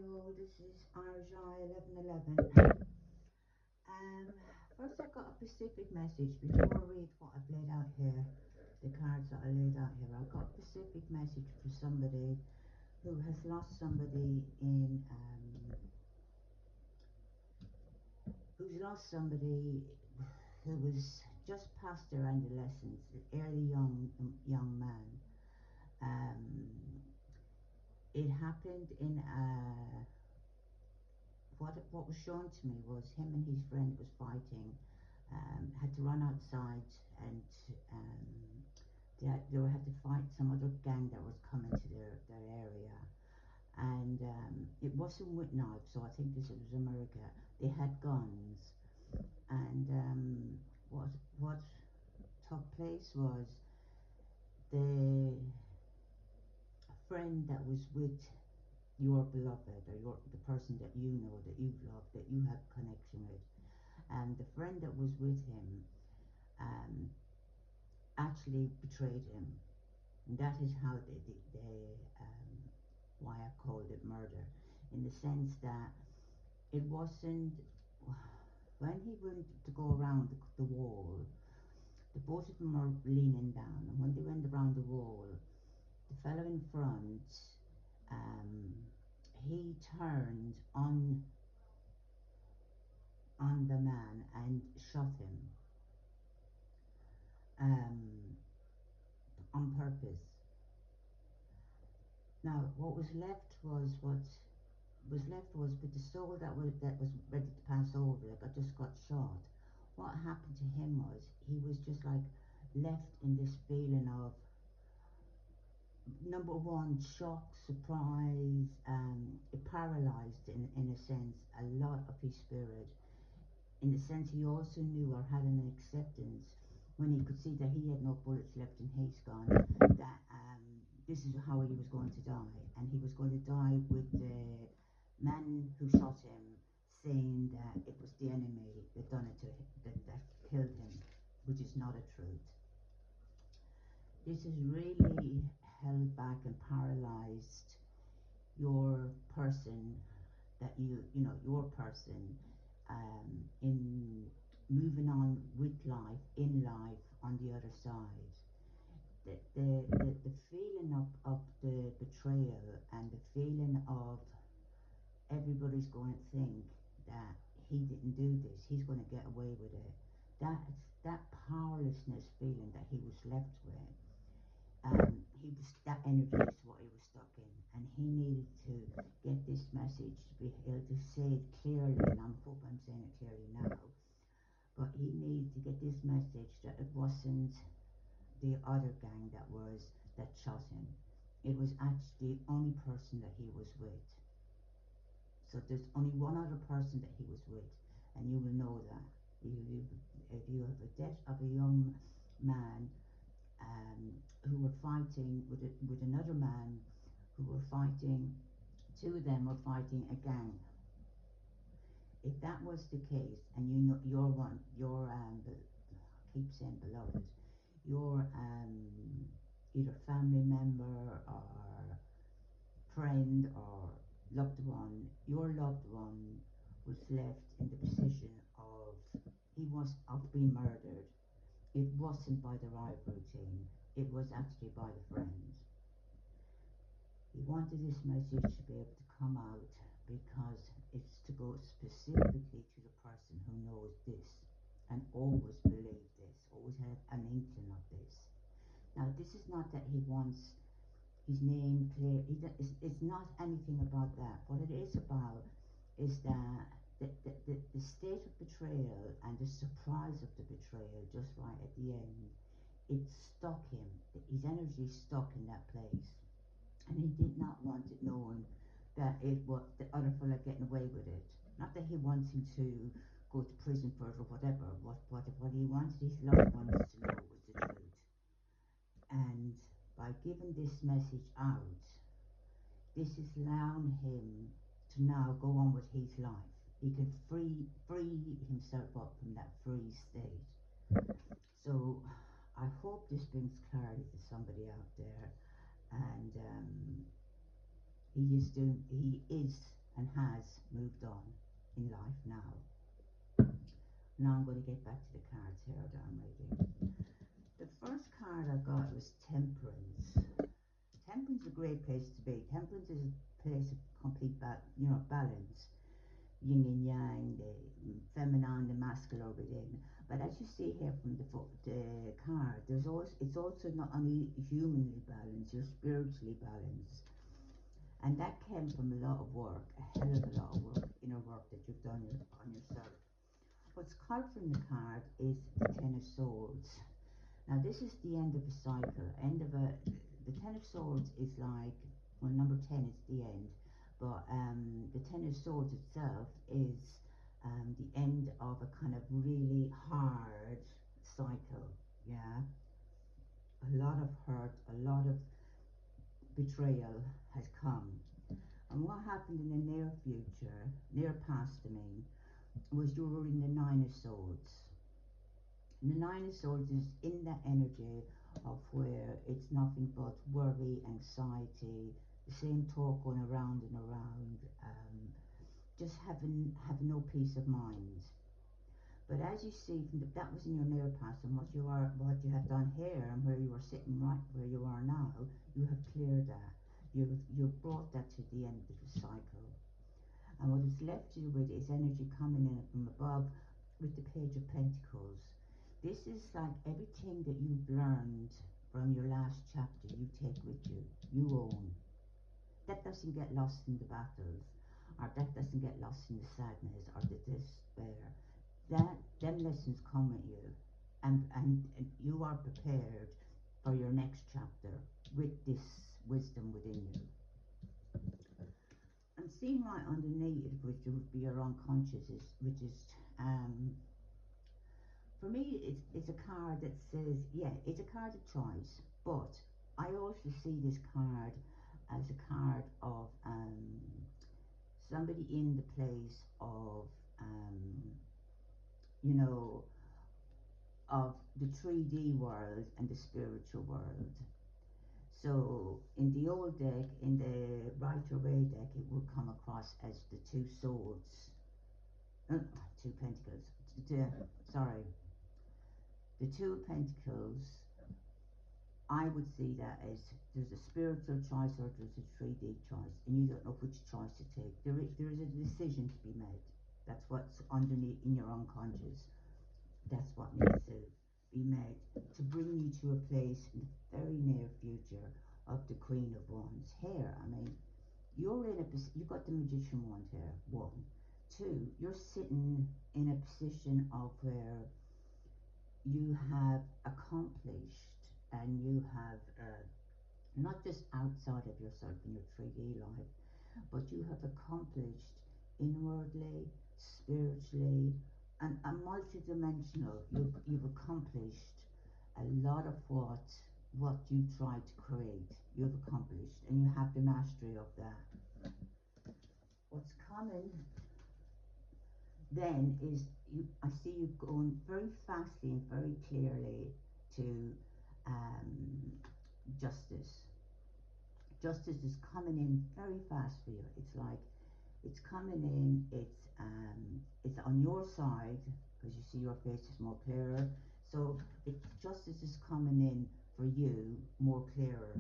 all, this is RJ 1111. Um, First, I got a specific message before I read what I've laid out here, the cards that I laid out here. I got a specific message for somebody who has lost somebody who was just past their adolescence, an early young man. Um, it happened in what was shown to me was him and his friend was fighting, had to run outside, and um, they had to fight some other gang that was coming to their area, and it wasn't with knives, so I think this was America. They had guns, and what took place was the friend that was with your beloved, or the person that you know, that you've loved, that you have connection with, and the friend that was with him um, actually betrayed him. And that is how why I called it murder, in the sense that it wasn't, when he went to go around the wall, the both of them were leaning down, and when they went around the wall, the fellow in front, um, he turned on the man and shot him, um, on purpose. Now, what was left was with the soul that was ready to pass over, like I just got shot. What happened to him was he was just like left in this feeling of, number one, shock, surprise, it paralyzed in a sense a lot of his spirit. In the sense, he also knew, or had an acceptance, when he could see that he had no bullets left in his gun, that this is how he was going to die, and he was going to die with the man who shot him saying that it was the enemy that done it to him, that killed him, which is not a truth. This has really held back and paralyzed your person, that your person, in moving on with life, in life, on the other side. The feeling of the betrayal, and the feeling of everybody's going to think that he didn't do this, he's going to get away with it. That powerlessness feeling that he was left with, that energy is what he was stuck in, and he needed to get this message to be able to say it clearly, and I hope I'm saying it clearly now. But he needed to get this message that it wasn't the other gang that shot him. It was actually the only person that he was with. So there's only one other person that he was with, and you will know that. If you have a death of a young man, who were fighting with another man, who were fighting, two of them were fighting a gang. If that was the case, and you know I keep saying beloved, your either family member or friend or loved one, your loved one was left in the position of, he was of being murdered. It wasn't by the rival team, it was actually by the friends. He wanted this message to be able to come out, because it's to go specifically to the person who knows this, and always believed this, always had an inkling of this. Now, this is not that he wants his name clear. It's not anything about that. What it is about is that the state of betrayal, and the surprise of the betrayal just right at the end, it stuck him. His energy stuck in that place, and he did not want it known that it was the other fella getting away with it. Not that he wants him to go to prison for it or whatever. What he wanted his loved ones to know was the truth. And by giving this message out, this is allowing him to now go on with his life. He can free himself up from that free state. So I hope this brings clarity to somebody out there, and he is and has moved on in life now. Now I'm going to get back to the cards here that I'm reading. The first card I got was Temperance. Temperance is a great place to be. Temperance is a place of complete balance. Yin and yang, the feminine, the masculine within. But as you see here from the card, it's also not only humanly balanced, you're spiritually balanced. And that came from a lot of work, a hell of a lot of work, inner work that you've done on yourself. What's called from the card is the Ten of Swords. Now this is the end of a cycle, the Ten of Swords is like, well, number 10 is the end, but the Ten of Swords itself is the end of a kind of really hard cycle, yeah? A lot of hurt, a lot of betrayal has come. And what happened in the near future, near past I mean, was you were in the Nine of Swords. And the Nine of Swords is in that energy of where it's nothing but worry, anxiety, the same talk going around and around, just having no peace of mind. But as you see, that was in your near past, and what you have done here, and where you are sitting right where you are now, you have cleared that. You've brought that to the end of the cycle. And what it's left you with is energy coming in from above with the Page of Pentacles. This is like everything that you've learned from your last chapter you take with you. You own. That doesn't get lost in the battles, or that doesn't get lost in the sadness or the despair. Them lessons come with you, and you are prepared for your next chapter with this wisdom within you. I'm seeing right underneath it, which would be your unconscious, which is for me, it's a card that says, yeah, it's a card of choice, but I also see this card as a card of somebody in the place of, you know, of the 3D world and the spiritual world. So in the old deck, in the Rider-Waite deck, it would come across as the two swords, two pentacles, sorry, the Two of Pentacles. I would see that as there's a spiritual choice or there's a 3D choice, and you don't know which choice to take. There is a decision to be made. That's what's underneath in your unconscious. That's what needs to be made to bring you to a place in the very near future of the Queen of Wands. Here, I mean, you've got the Magician wand here, one. Two, you're sitting in a position of where you have accomplished and you have not just outside of yourself in your 3D life, but you have accomplished inwardly, spiritually, and multidimensional. You've accomplished a lot of what you tried to create. You've accomplished, and you have the mastery of that. What's coming then is I see you going very fastly and very clearly to justice. Justice is coming in very fast for you. It's like it's coming in. It's on your side because you see your face is more clearer. So justice is coming in for you more clearer.